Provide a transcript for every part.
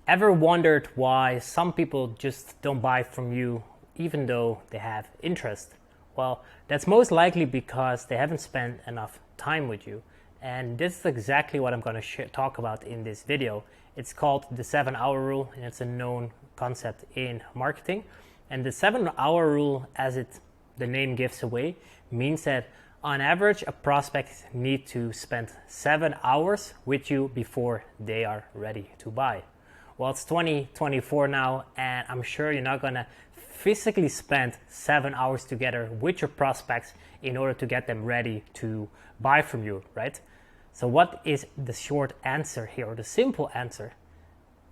Ever wondered why some people just don't buy from you even though they have interest? Well, that's most likely because they haven't spent enough time with you. And this is exactly what I'm going to talk about in this video. It's called the 7-hour rule, and it's a known concept in marketing. And the 7-hour rule, as the name gives away, means that on average, a prospect needs to spend 7 hours with you before they are ready to buy. Well, it's 2024 now, and I'm sure you're not gonna physically spend 7 hours together with your prospects in order to get them ready to buy from you, right? So what is the short answer here, or the simple answer?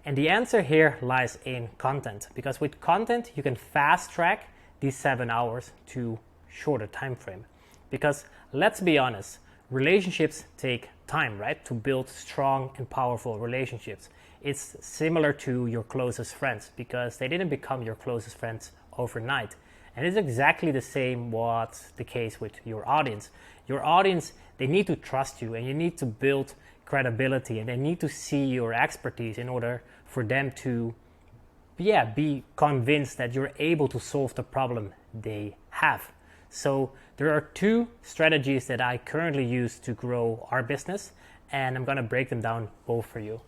And the answer here lies in content, because with content, you can fast track these 7 hours to shorter time frame. Because let's be honest, relationships take time, right? To build strong and powerful relationships. It's similar to your closest friends, because they didn't become your closest friends overnight. And it's exactly the same what's the case with your audience. Your audience, they need to trust you, and you need to build credibility, and they need to see your expertise in order for them to be convinced that you're able to solve the problem they have. So there are two strategies that I currently use to grow our business, and I'm going to break them down both for you.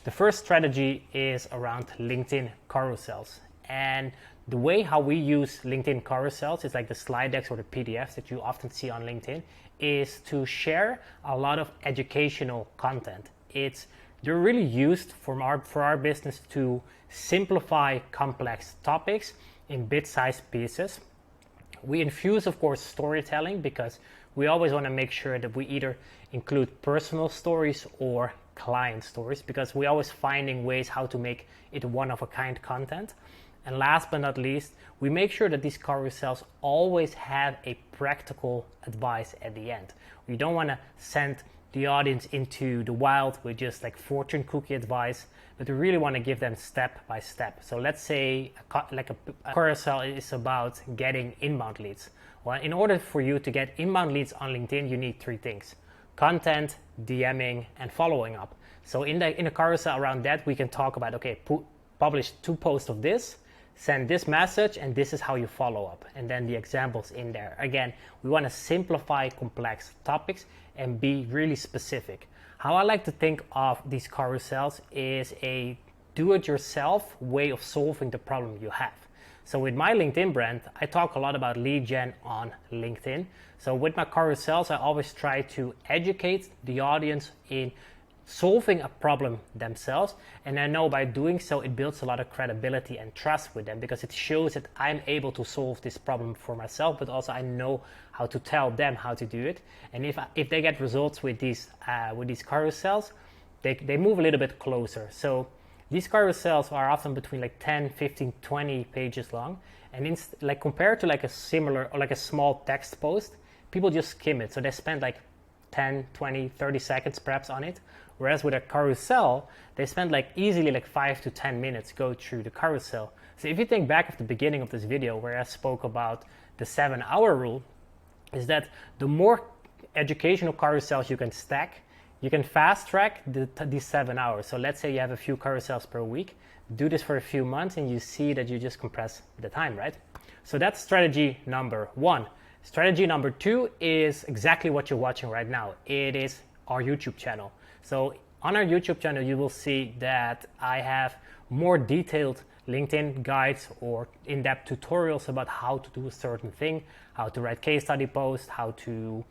The first strategy is around LinkedIn carousels. And the way how we use LinkedIn carousels is like the slide decks or the PDFs that you often see on LinkedIn, is to share a lot of educational content. They're really used for our business to simplify complex topics in bit-sized pieces. We infuse, of course, storytelling, because we always want to make sure that we either include personal stories or client stories, because we're always finding ways how to make it one-of-a-kind content. And last but not least, we make sure that these carousels always have a practical advice at the end. We don't want to send the audience into the wild with just like fortune cookie advice, but we really want to give them step by step. So let's say a carousel is about getting inbound leads. Well, in order for you to get inbound leads on LinkedIn, you need three things: content, DMing, and following up. So in a carousel around that, we can talk about, okay, publish 2 posts of this, send this message, and this is how you follow up. And then the examples in there. Again, we want to simplify complex topics and be really specific. How I like to think of these carousels is a do-it-yourself way of solving the problem you have. So with my LinkedIn brand, I talk a lot about lead gen on LinkedIn. So with my carousels, I always try to educate the audience in solving a problem themselves. And I know by doing so, it builds a lot of credibility and trust with them, because it shows that I'm able to solve this problem for myself, but also I know how to tell them how to do it. And if they get results with these carousels, they move a little bit closer. So these carousels are often between like 10, 15, 20 pages long. And compared to like a similar or like a small text post, people just skim it. So they spend like 10, 20, 30 seconds perhaps on it. Whereas with a carousel, they spend like easily like 5 to 10 minutes go through the carousel. So if you think back of the beginning of this video where I spoke about the 7-hour rule, is that the more educational carousels you can stack, you can fast track these 7 hours. So let's say you have a few carousels per week, do this for a few months, and you see that you just compress the time, right? So that's strategy number 1. Strategy number 2 is exactly what you're watching right now. It is our YouTube channel. So on our YouTube channel, you will see that I have more detailed LinkedIn guides or in-depth tutorials about how to do a certain thing, how to write case study posts, how to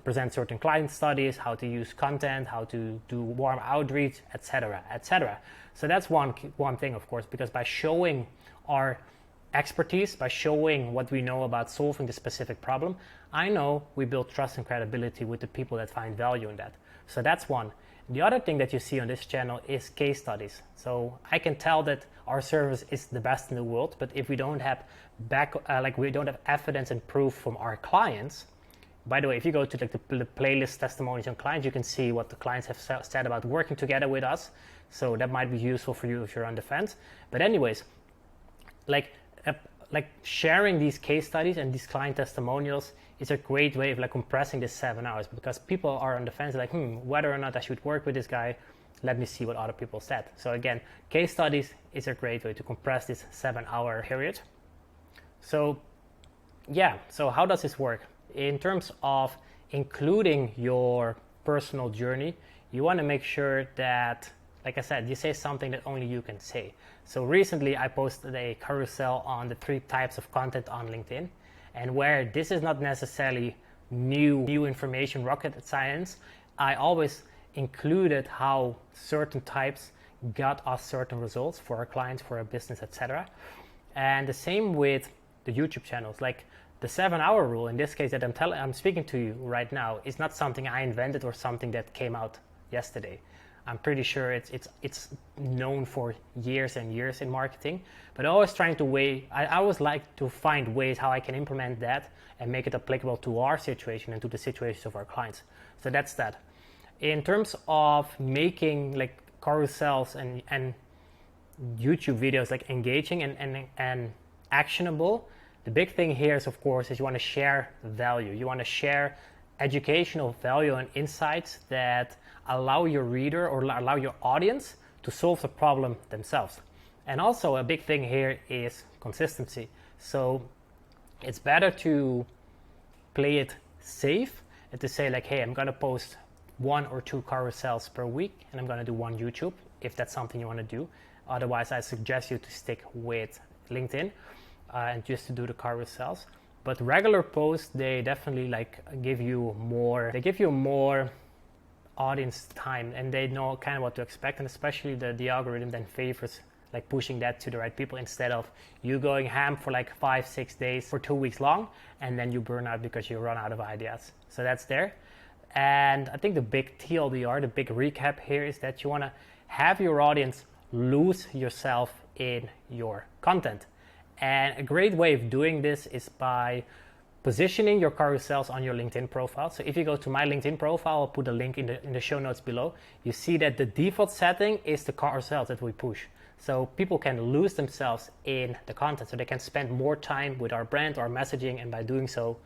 present certain client studies, how to use content, how to do warm outreach, etc., etc. So that's one thing, of course, because by showing our expertise, by showing what we know about solving the specific problem, I know we build trust and credibility with the people that find value in that. So that's one. The other thing that you see on this channel is case studies. So I can tell that our service is the best in the world, but if we don't have we don't have evidence and proof from our clients. By the way, if you go to the playlist testimonials on clients, you can see what the clients have said about working together with us. So that might be useful for you if you're on the fence. But anyways, like sharing these case studies and these client testimonials is a great way of compressing this 7 hours, because people are on the fence whether or not I should work with this guy. let me see what other people said. So again, case studies is a great way to compress this 7-hour period. So yeah, so how does this work? In terms of including your personal journey, you want to make sure that, like I said, you say something that only you can say. So recently I posted a carousel on the 3 types of content on LinkedIn, and where this is not necessarily new information, rocket science, I always included how certain types got us certain results for our clients, for our business, etc. And the same with the YouTube channels. Like the 7-hour rule, in this case that I'm speaking to you right now, is not something I invented or something that came out yesterday. I'm pretty sure it's known for years and years in marketing, but always trying to I always like to find ways how I can implement that and make it applicable to our situation and to the situations of our clients. So that's that. In terms of making like carousels and YouTube videos like engaging and actionable, the big thing here is, of course, is you want to share value. You want to share educational value and insights that allow your reader or allow your audience to solve the problem themselves. And also a big thing here is consistency. So it's better to play it safe and to say like, hey, I'm going to post 1 or 2 carousels per week and I'm going to do 1 YouTube if that's something you want to do. Otherwise, I suggest you to stick with LinkedIn and just to do the carousels. But regular posts, they definitely like give you more audience time, and they know kind of what to expect, and especially the algorithm then favors like pushing that to the right people instead of you going ham for like 5-6 days for 2 weeks long and then you burn out because you run out of ideas. So that's there. And I think the big TLDR, the big recap here is that you want to have your audience lose yourself in your content. And a great way of doing this is by positioning your carousels on your LinkedIn profile. So if you go to my LinkedIn profile, I'll put a link in the show notes below. You see that the default setting is the carousels that we push. So people can lose themselves in the content, so they can spend more time with our brand, our messaging, and by doing so,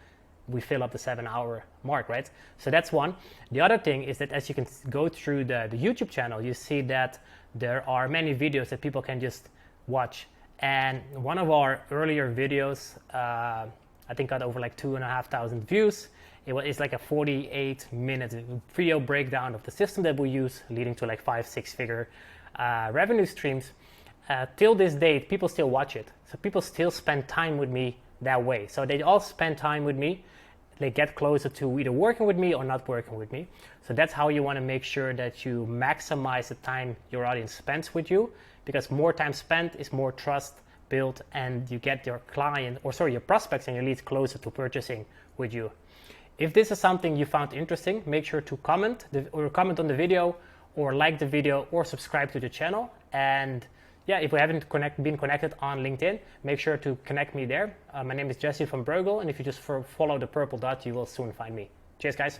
we fill up the 7-hour mark, right? So that's one. The other thing is that as you can go through the YouTube channel, you see that there are many videos that people can just watch. And one of our earlier videos, I think got over like 2,500 views. It's like a 48-minute video breakdown of the system that we use, leading to like 5-6 figure revenue streams. Till this date, people still watch it. So people still spend time with me that way. So they all spend time with me. They get closer to either working with me or not working with me. So that's how you want to make sure that you maximize the time your audience spends with you, because more time spent is more trust built, and you get your your prospects and your leads closer to purchasing with you. If this is something you found interesting, make sure to comment on the video, or like the video, or subscribe to the channel. And yeah, if we haven't been connected on LinkedIn, make sure to connect me there. My name is Jesse van Breugel, and if you just follow the purple dot, you will soon find me. Cheers, guys.